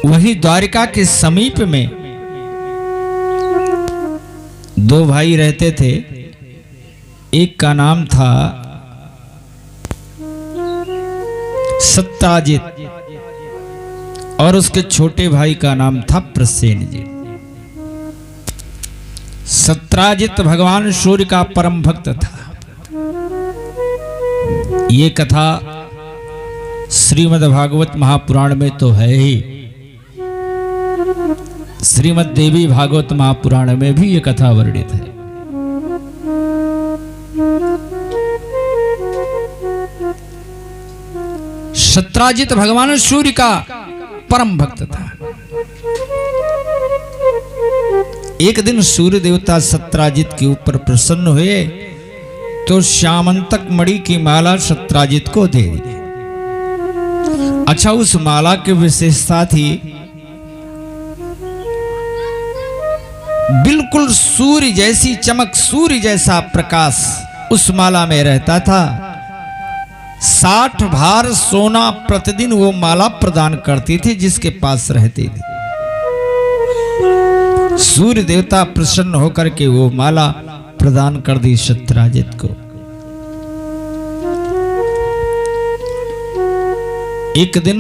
वही द्वारिका के समीप में दो भाई रहते थे। एक का नाम था सत्राजित और उसके छोटे भाई का नाम था प्रसेनजित। सत्राजित भगवान सूर्य का परम भक्त था। ये कथा श्रीमद् भागवत महापुराण में तो है ही, श्रीमद् देवी भागवत महापुराण में भी ये कथा वर्णित है। सत्राजित भगवान सूर्य का परम भक्त था। एक दिन सूर्य देवता सत्राजित के ऊपर प्रसन्न हुए तो श्यामंतक मणि की माला सत्राजित को दे दी। अच्छा, उस माला की विशेषता थी बिल्कुल सूर्य जैसी चमक, सूर्य जैसा प्रकाश उस माला में रहता था। 60 भार सोना प्रतिदिन वो माला प्रदान करती थी जिसके पास रहती थी। सूर्य देवता प्रसन्न होकर के वो माला प्रदान कर दी सत्राजित को। एक दिन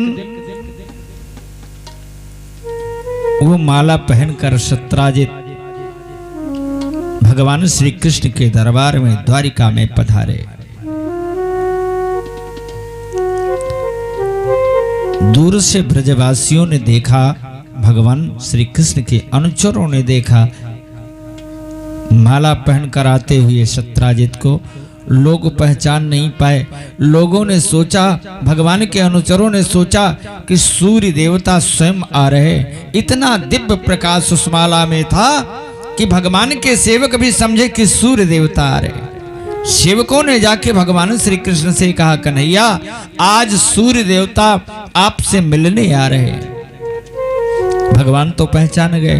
वो माला पहनकर सत्राजित भगवान श्री कृष्ण के दरबार में द्वारिका में पधारे। दूर से ब्रजवासियों ने देखा, भगवान श्री कृष्ण के अनुचरों ने देखा माला पहनकर आते हुए सत्राजित को। लोग पहचान नहीं पाए। लोगों ने सोचा, भगवान के अनुचरों ने सोचा कि सूर्य देवता स्वयं आ रहे। इतना दिव्य प्रकाश उस माला में था कि भगवान के सेवक भी समझे कि सूर्य देवता आ रहे। सेवकों ने जाके भगवान श्री कृष्ण से कहा, कन्हैया आज सूर्य देवता आपसे मिलने आ रहे। भगवान तो पहचान गए,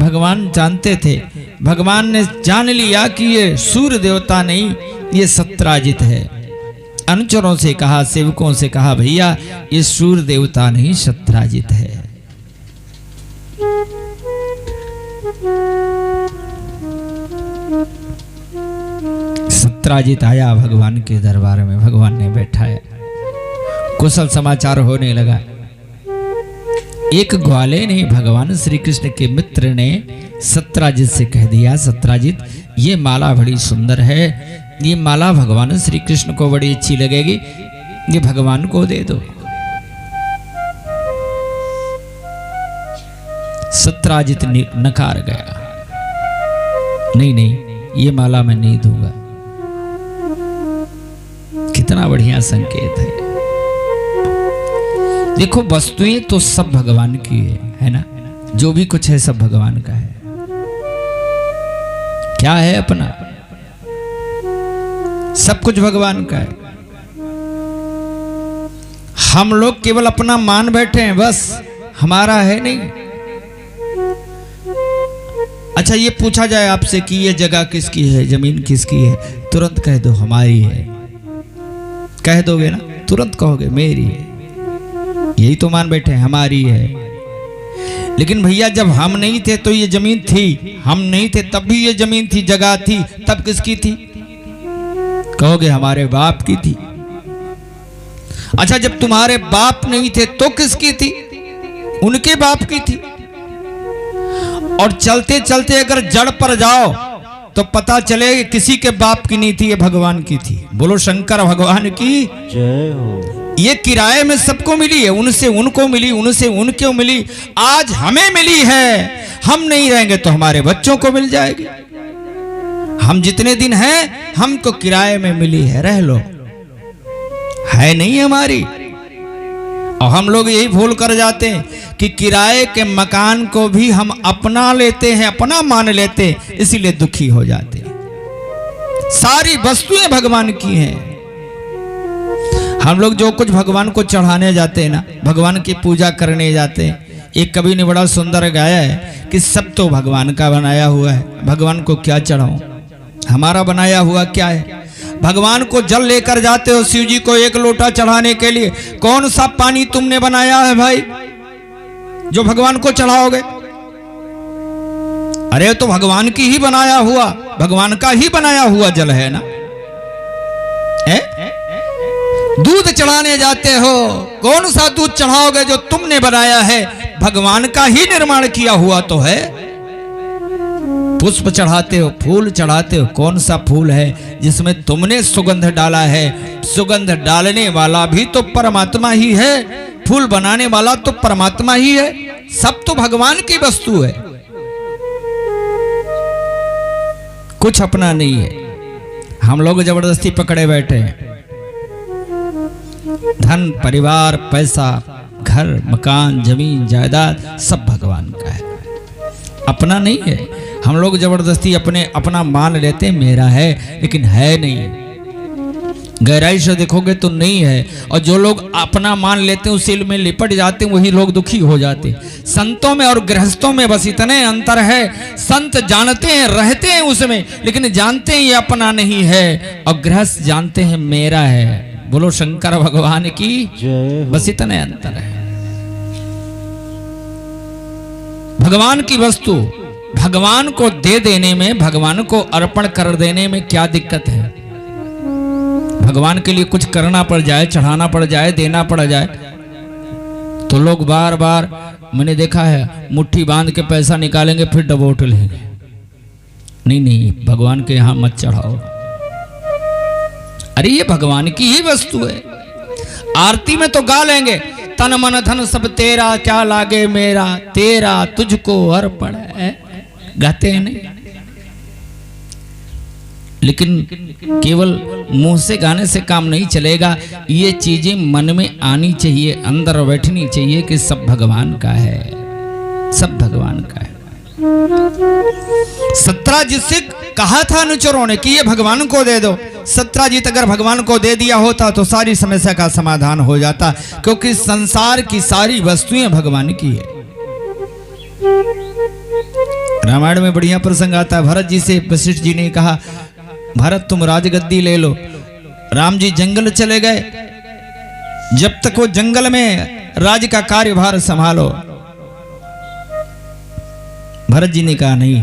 भगवान जानते थे। भगवान ने जान लिया कि ये सूर्य देवता नहीं, ये सत्राजित है। अनुचरों से कहा, सेवकों से कहा, भैया ये सूर्य देवता नहीं सत्राजित है। सत्राजित आया भगवान के दरबार में, भगवान ने बैठाया। कुशल समाचार होने लगा। एक ग्वाले ने, भगवान श्री कृष्ण के मित्र ने सत्राजित से कह दिया, सत्राजित ये माला बड़ी सुंदर है, ये माला भगवान श्री कृष्ण को बड़ी अच्छी लगेगी, ये भगवान को दे दो। सत्राजित नकार गया, नहीं नहीं ये माला मैं नहीं दूंगा। कितना बढ़िया संकेत है। देखो वस्तुएं तो सब भगवान की है ना, जो भी कुछ है सब भगवान का है। क्या है अपना? सब कुछ भगवान का है। हम लोग केवल अपना मान बैठे हैं, बस हमारा है नहीं। अच्छा ये पूछा जाए आपसे कि ये जगह किसकी है, जमीन किसकी है, तुरंत कह दो हमारी है। कह दोगे ना, तुरंत कहोगे मेरी है। यही तो मान बैठे हैं, हमारी है। लेकिन भैया जब हम नहीं थे तो ये जमीन थी, हम नहीं थे तब भी ये जमीन थी, जगह थी, तब किसकी थी? कहोगे हमारे बाप की थी। अच्छा जब तुम्हारे बाप नहीं थे तो किसकी थी? उनके बाप की थी। और चलते चलते अगर जड़ पर जाओ तो पता चले किसी के बाप की नहीं थी, ये भगवान की थी। बोलो शंकर भगवान की जय हो। ये किराए में सबको मिली है, उनसे उनको मिली, उनसे उनको मिली, आज हमें मिली है। हम नहीं रहेंगे तो हमारे बच्चों को मिल जाएगी। हम जितने दिन हैं हमको किराए में मिली है, रह लो, है नहीं हमारी। और हम लोग यही भूल कर जाते हैं कि किराए के मकान को भी हम अपना लेते हैं, अपना मान लेते हैं, इसीलिए दुखी हो जाते हैं। सारी वस्तुएं भगवान की हैं। हम लोग जो कुछ भगवान को चढ़ाने जाते हैं ना, भगवान की पूजा करने जाते हैं, एक कवि ने बड़ा सुंदर गाया है कि सब तो भगवान का बनाया हुआ है, भगवान को क्या चढ़ाऊं, हमारा बनाया हुआ क्या है। भगवान को जल लेकर जाते हो, शिव जी को एक लोटा चढ़ाने के लिए, कौन सा पानी तुमने बनाया है भाई? जो भगवान को चढ़ाओगे? अरे तो भगवान की ही बनाया हुआ, भगवान का ही बनाया हुआ जल है ना। दूध चढ़ाने जाते हो, कौन सा दूध चढ़ाओगे जो तुमने बनाया है? भगवान का ही निर्माण किया हुआ तो है। पुष्प चढ़ाते हो, फूल चढ़ाते हो, कौन सा फूल है जिसमें तुमने सुगंध डाला है? सुगंध डालने वाला भी तो परमात्मा ही है, फूल बनाने वाला तो परमात्मा ही है, सब तो भगवान की वस्तु है, कुछ अपना नहीं है। हम लोग जबरदस्ती पकड़े बैठे हैं। धन, परिवार, पैसा, घर, मकान, जमीन, जायदाद सब भगवान का है, अपना नहीं है। हम लोग जबरदस्ती अपना मान लेते हैं मेरा है, लेकिन है नहीं। गहराई से देखोगे तो नहीं है। और जो लोग अपना मान लेते हैं उसी में लिपट जाते हैं, वही लोग दुखी हो जाते हैं। संतों में और गृहस्थों में बस इतने अंतर है, संत जानते हैं, रहते हैं उसमें, लेकिन जानते हैं ये अपना नहीं है, और गृहस्थ जानते हैं मेरा है। बोलो शंकर भगवान की जय। बस इतने अंतर है। भगवान की वस्तु भगवान को दे देने में, भगवान को अर्पण कर देने में क्या दिक्कत है? भगवान के लिए कुछ करना पड़ जाए, चढ़ाना पड़ जाए, देना पड़ जाए, तो लोग बार बार, मैंने देखा है, मुट्ठी बांध के पैसा निकालेंगे फिर डबोट लेंगे। नहीं नहीं, भगवान के यहां मत चढ़ाओ। अरे ये भगवान की ही वस्तु है। आरती में तो गा लेंगे, तन मन धन सब तेरा, क्या लागे मेरा, तेरा तुझको अर्पण है, गाते हैं नहीं? लेकिन केवल मुंह से गाने से काम नहीं चलेगा, ये चीजें मन में आनी चाहिए, अंदर बैठनी चाहिए कि सब भगवान का है, सब भगवान का है। सत्राजित से कहा था अनुचरों ने कि ये भगवान को दे दो। सत्राजित अगर भगवान को दे दिया होता तो सारी समस्या का समाधान हो जाता, क्योंकि संसार की सारी वस्तुएं भगवान की है। रामायण में बढ़िया प्रसंग आता है। भरत जी से वशिष्ठ जी ने कहा, भरत तुम राजगद्दी ले लो। राम जी जंगल चले गए, जब तक वो जंगल में राज का कार्यभार संभालो। भरत जी ने कहा नहीं,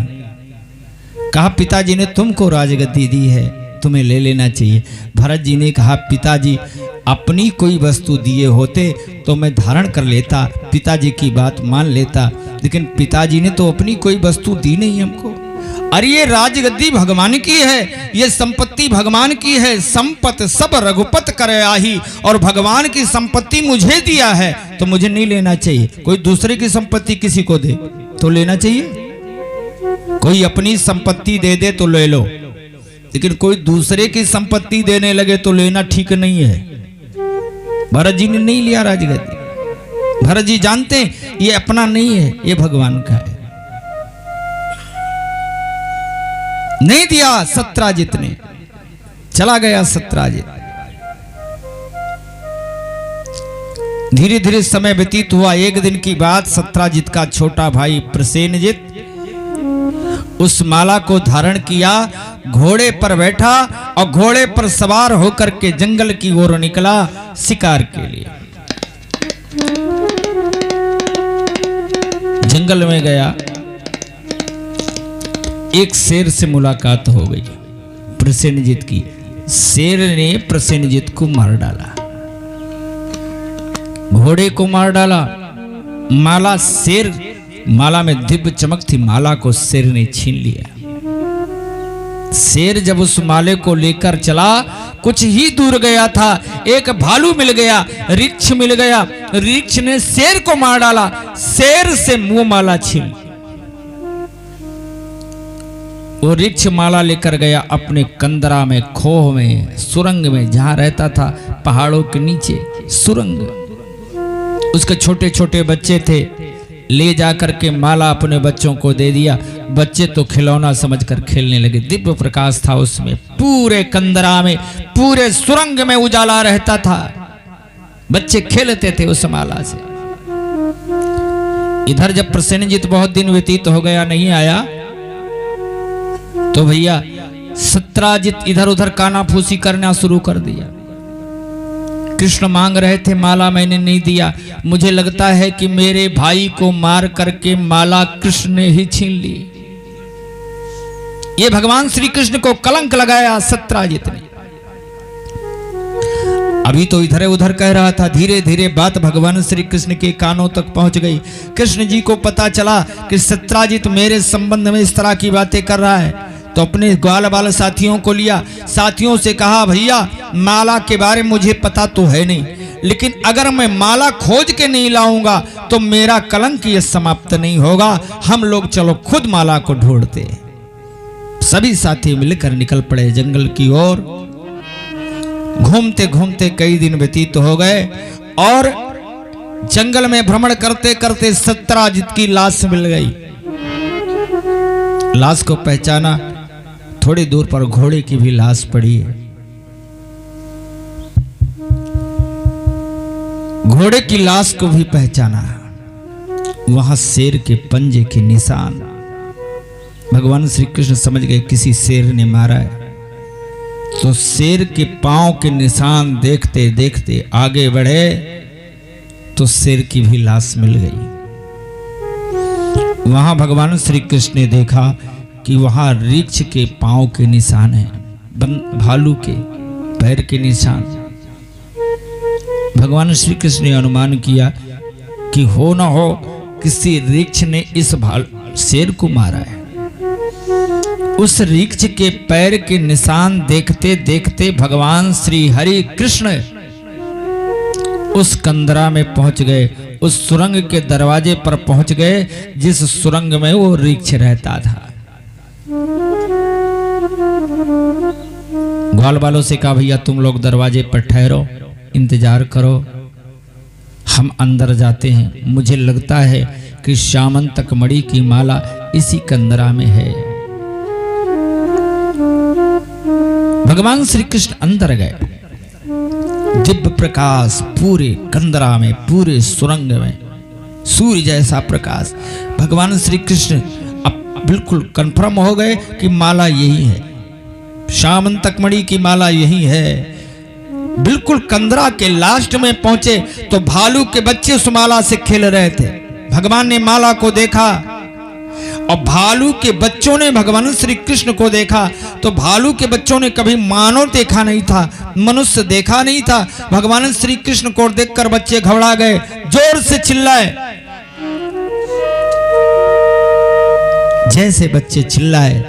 कहा पिताजी ने तुमको राजगद्दी दी है, तुम्हें ले लेना चाहिए। भरत जी ने कहा पिताजी अपनी कोई वस्तु दिए होते तो मैं धारण कर लेता, पिताजी की बात मान लेता, लेकिन पिताजी ने तो अपनी कोई वस्तु दी नहीं हमको। अरे ये राजगद्दी भगवान की है, ये संपत्ति भगवान की है। संपत सब रघुपत करे आही, और भगवान की संपत्ति मुझे दिया है तो मुझे नहीं लेना चाहिए। कोई दूसरे की संपत्ति किसी को दे तो लेना चाहिए, कोई अपनी संपत्ति दे दे तो ले लो, लेकिन कोई दूसरे की संपत्ति देने लगे तो लेना ठीक नहीं है। भरत जी ने नहीं लिया राजगद्दी। भरत जी जानते हैं ये अपना नहीं है, ये भगवान का है। नहीं दिया सत्राजित ने, चला गया सत्राजित। धीरे धीरे समय व्यतीत हुआ। एक दिन की बात, सत्राजित का छोटा भाई प्रसेनजित उस माला को धारण किया, घोड़े पर बैठा और घोड़े पर सवार होकर के जंगल की ओर निकला शिकार के लिए। जंगल में गया, एक शेर से मुलाकात हो गई प्रसेनजित की। शेर ने प्रसेनजित को मार डाला, घोड़े को मार डाला। माला, शेर, माला में दिव्य चमक थी, माला को शेर ने छीन लिया। शेर जब उस माले को लेकर चला, कुछ ही दूर गया था, एक भालू मिल गया, रिछ मिल गया, रिछ ने शेर को मार डाला, शेर से मुंह माला छीन। वो रिछ माला लेकर गया अपने कंदरा में, खोह में, सुरंग में, जहां रहता था पहाड़ों के नीचे सुरंग। उसके छोटे छोटे बच्चे थे, ले जाकर के माला अपने बच्चों को दे दिया। बच्चे तो खिलौना समझकर खेलने लगे। दिव्य प्रकाश था उसमें, पूरे कंदरा में, पूरे सुरंग में उजाला रहता था। बच्चे खेलते थे उस माला से। इधर जब प्रसेनजित बहुत दिन व्यतीत हो गया, नहीं आया, तो भैया सत्राजित इधर उधर कानाफूसी करना शुरू कर दिया। कृष्ण मांग रहे थे माला, मैंने नहीं दिया। मुझे लगता है कि मेरे भाई को मार करके माला कृष्ण ने ही छीन ली। ये भगवान श्री कृष्ण को कलंक लगाया सत्राजित ने। अभी तो इधर उधर कह रहा था, धीरे धीरे बात भगवान श्री कृष्ण के कानों तक पहुंच गई। कृष्ण जी को पता चला कि सत्राजित मेरे संबंध में इस तरह की बातें कर रहा है, तो अपने ग्वाल बाल साथियों को लिया, साथियों से कहा, भैया माला के बारे में मुझे पता तो है नहीं, लेकिन अगर मैं माला खोज के नहीं लाऊंगा तो मेरा कलंक ये समाप्त नहीं होगा। हम लोग चलो खुद माला को ढूंढते। सभी साथी मिलकर निकल पड़े जंगल की ओर। घूमते घूमते कई दिन व्यतीत हो गए और जंगल में भ्रमण करते करते सत्राजित की लाश मिल गई। लाश को पहचाना, थोड़ी दूर पर घोड़े की भी लाश पड़ी है। घोड़े की लाश को भी पहचाना, वहां शेर के पंजे के निशान। भगवान श्री कृष्ण समझ गए किसी शेर ने मारा है। तो शेर के पांव के निशान देखते देखते आगे बढ़े तो शेर की भी लाश मिल गई। वहां भगवान श्री कृष्ण ने देखा कि वहां रीछ के पांव के निशान हैं, भालू के पैर के निशान। भगवान श्री कृष्ण ने अनुमान किया कि हो न हो किसी रीछ ने इस शेर को मारा है। उस रीछ के पैर के निशान देखते देखते भगवान श्री हरि कृष्ण उस कंदरा में पहुंच गए, उस सुरंग के दरवाजे पर पहुंच गए जिस सुरंग में वो रीछ रहता था। ग्वाल बालों से कहा, भैया तुम लोग दरवाजे पर ठहरो, इंतजार करो, हम अंदर जाते हैं। मुझे लगता है कि श्यामंतक मणि की माला इसी कंदरा में है। भगवान श्री कृष्ण अंदर गए। दिव्य प्रकाश पूरे कंदरा में, पूरे सुरंग में, सूर्य जैसा प्रकाश। भगवान श्री कृष्ण अब बिल्कुल कंफर्म हो गए कि माला यही है, श्यामंतक मणि की माला यही है। बिल्कुल कंदरा के लास्ट में पहुंचे तो भालू के बच्चे उस माला से खेल रहे थे। भगवान ने माला को देखा और भालू के बच्चों ने भगवान श्री कृष्ण को देखा। तो भालू के बच्चों ने कभी मानव देखा नहीं था, मनुष्य देखा नहीं था। भगवान श्री कृष्ण को देखकर बच्चे घबरा गए, जोर से चिल्लाए। जैसे बच्चे चिल्लाए,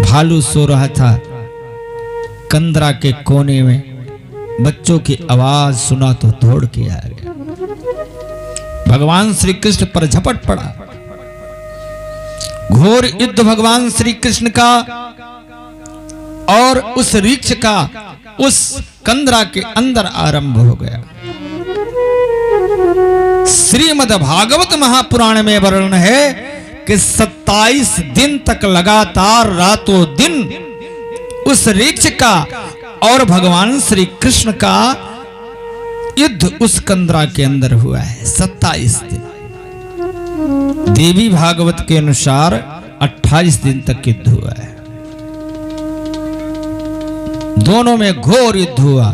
भालू सो रहा था कंदरा के कोने में, बच्चों की आवाज सुना तो दौड़ के आ गया, भगवान श्री कृष्ण पर झपट पड़ा। घोर युद्ध भगवान श्री कृष्ण का और उस रीछ का उस कंदरा के अंदर आरंभ हो गया। श्रीमद् भागवत महापुराण में वर्णन है कि 27 दिन तक लगातार रातों दिन उस रीछ का और भगवान श्री कृष्ण का युद्ध उस कंदरा के अंदर हुआ है। 27 दिन। देवी भागवत के अनुसार 28 दिन तक युद्ध हुआ है। दोनों में घोर युद्ध हुआ।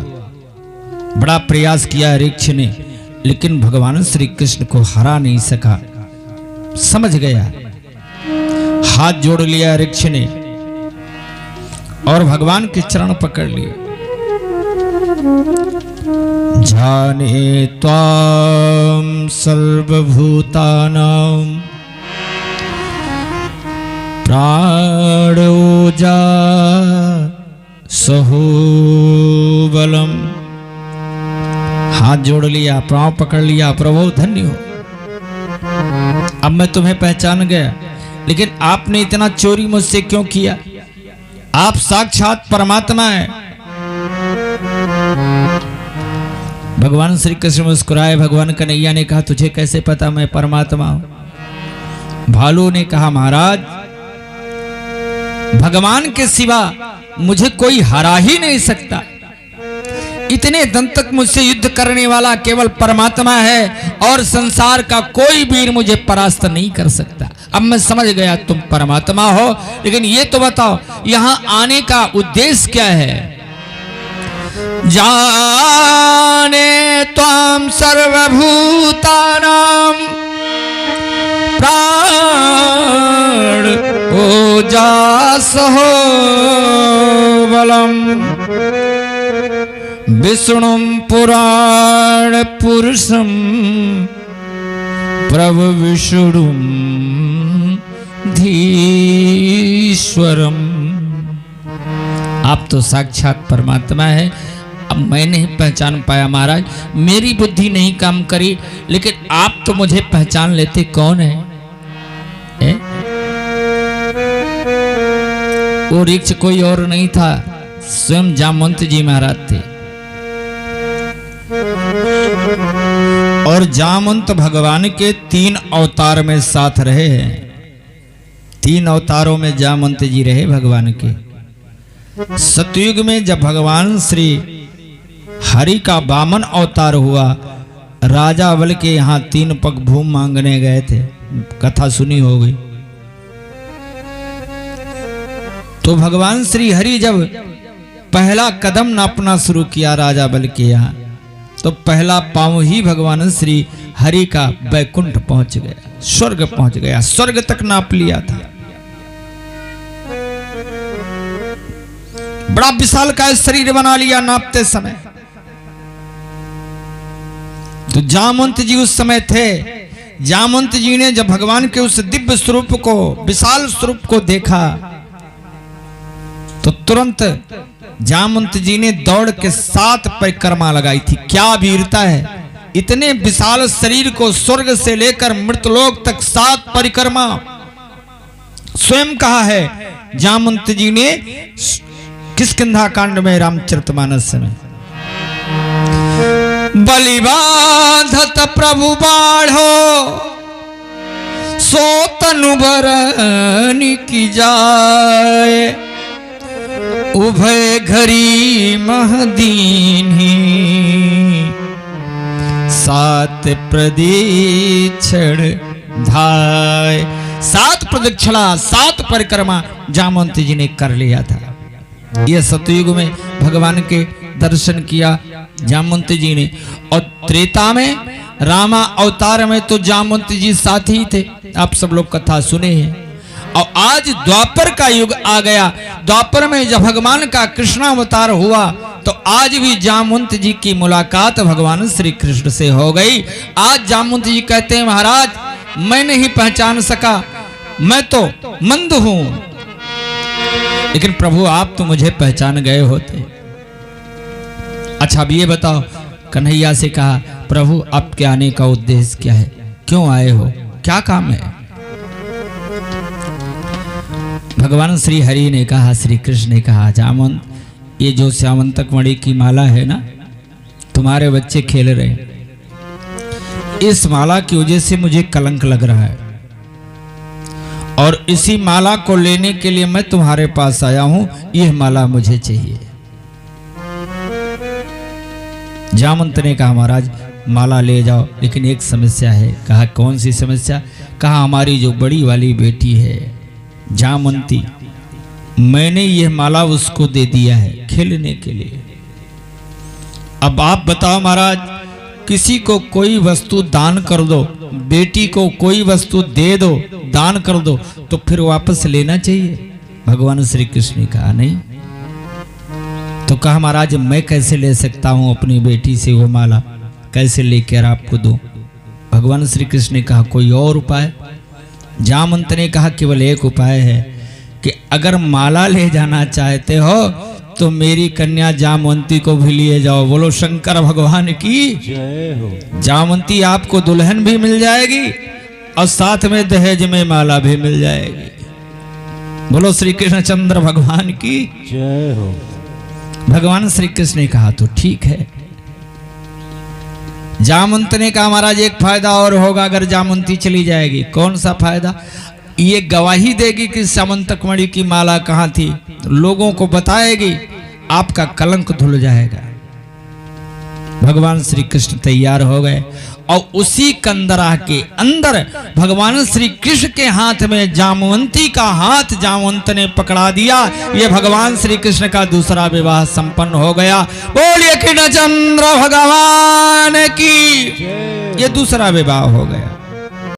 बड़ा प्रयास किया रीछ ने, लेकिन भगवान श्री कृष्ण को हरा नहीं सका। समझ गया, हाथ जोड़ लिया रीछ ने और भगवान के चरण पकड़ लिए। जाने त्वाम सर्वभूतानां प्राणोजा सहोबलम। हाथ जोड़ लिया, पांव पकड़ लिया, प्रभु धन्य हो, अब मैं तुम्हें पहचान गया, लेकिन आपने इतना चोरी मुझसे क्यों किया? आप साक्षात परमात्मा है। भगवान श्री कृष्ण मुस्कुराए। भगवान कन्हैया ने कहा, तुझे कैसे पता मैं परमात्मा हूं? भालू ने कहा, महाराज भगवान के सिवा मुझे कोई हरा ही नहीं सकता। इतने दिन तक मुझसे युद्ध करने वाला केवल परमात्मा है और संसार का कोई वीर मुझे परास्त नहीं कर सकता। अब मैं समझ गया तुम परमात्मा हो, लेकिन ये तो बताओ यहां आने का उद्देश्य क्या है? जा त्वां सर्वभूतानां प्राण ओजासहो बलम् विष्णुं पुराण पुरुषं प्रभविष्णुं धीश्वरम। आप तो साक्षात परमात्मा है। अब मैं नहीं पहचान पाया महाराज, मेरी बुद्धि नहीं काम करी, लेकिन आप तो मुझे पहचान लेते कौन है? वो वृक्ष कोई और नहीं था, स्वयं जामवंत जी महाराज थे। और जामवंत भगवान के 3 अवतार में साथ रहे हैं। 3 अवतारों में जामवंत जी रहे भगवान के। सतयुग में जब भगवान श्री हरि का वामन अवतार हुआ, राजा बल के यहाँ 3 पग भूमि मांगने गए थे, कथा सुनी होगी। तो भगवान श्री हरि जब पहला कदम नापना शुरू किया राजा बल के यहाँ, तो पहला पांव ही भगवान श्री हरि का वैकुंठ पहुंच गया, स्वर्ग पहुंच गया, स्वर्ग तक नाप लिया था। बड़ा विशाल का शरीर बना लिया नापते समय। तो जामवंत जी उस समय थे। जामवंत जी ने जब भगवान के उस दिव्य स्वरूप को, विशाल स्वरूप को देखा, तो तुरंत जामवंत जी ने दौड़ के 7 परिक्रमा लगाई थी। क्या वीरता है! इतने विशाल शरीर को स्वर्ग से लेकर मृतलोक तक 7 परिक्रमा स्वयं कहा है जामवंत जी ने किष्किंधा कांड में, रामचरितमानस में। बलि बांधत प्रभु बाढ़ो सो तनु बरनि की जाए, उभय घरी महदीनी 7 प्रदक्षिण धाय। 7 प्रदक्षिणा 7 परिक्रमा जामवंत जी ने कर लिया था। यह सतयुग में भगवान के दर्शन किया जामवंत जी ने। और त्रेता में रामा अवतार में तो जामवंत जी साथ ही थे, आप सब लोग कथा सुने हैं। और आज द्वापर का युग आ गया। द्वापर में जब भगवान का कृष्णावतार हुआ, तो आज भी जामवंत जी की मुलाकात भगवान श्री कृष्ण से हो गई। आज जामवंत जी कहते हैं महाराज मैं नहीं पहचान सका, मैं तो मंद हूं, लेकिन प्रभु आप तो मुझे पहचान गए होते। अच्छा अब ये बताओ, कन्हैया से कहा प्रभु आपके आने का उद्देश्य क्या है, क्यों आए हो, क्या काम है? भगवान श्री हरि ने कहा, श्री कृष्ण ने कहा जामवंत ये जो श्यामंतक मणि की माला है ना, तुम्हारे बच्चे खेल रहे हैं, इस माला की वजह से मुझे कलंक लग रहा है और इसी माला को लेने के लिए मैं तुम्हारे पास आया हूं। यह माला मुझे चाहिए। जामवंत ने कहा महाराज माला ले जाओ, लेकिन एक समस्या है। कहा कौन सी समस्या? कहा हमारी जो बड़ी वाली बेटी है जामवंती, मैंने यह माला उसको दे दिया है खेलने के लिए। अब आप बताओ महाराज, किसी को कोई वस्तु दान कर दो, बेटी को कोई वस्तु दे दो, दान कर दो, तो फिर वापस लेना चाहिए। भगवान श्री कृष्ण ने कहा नहीं। तो कहा महाराज मैं कैसे ले सकता हूं अपनी बेटी से वो माला, कैसे लेकर आपको दूं? भगवान श्री कृष्ण ने कहा कोई और उपाय? जामवंत ने कहा केवल एक उपाय है कि अगर माला ले जाना चाहते हो तो मेरी कन्या जामवंती को भी लिए जाओ। बोलो शंकर भगवान की जय हो। जामवंती आपको दुल्हन भी मिल जाएगी और साथ में दहेज में माला भी मिल जाएगी। बोलो श्री कृष्णचंद्र भगवान की जय हो। भगवान श्री कृष्ण ने कहा तो ठीक है। जामवंत ने कहा महाराज एक फायदा और होगा अगर जामवंती चली जाएगी। कौन सा फायदा? ये गवाही देगी कि श्यामंतक मणि की माला कहाँ थी, लोगों को बताएगी, आपका कलंक धुल जाएगा। भगवान श्री कृष्ण तैयार हो गए और उसी कंदरा के अंदर भगवान श्री कृष्ण के हाथ में जामवंती का हाथ जामवंत ने पकड़ा दिया। ये भगवान श्री कृष्ण का दूसरा विवाह संपन्न हो गया। बोलिए कृष्णचंद्र भगवान की। ये दूसरा विवाह हो गया।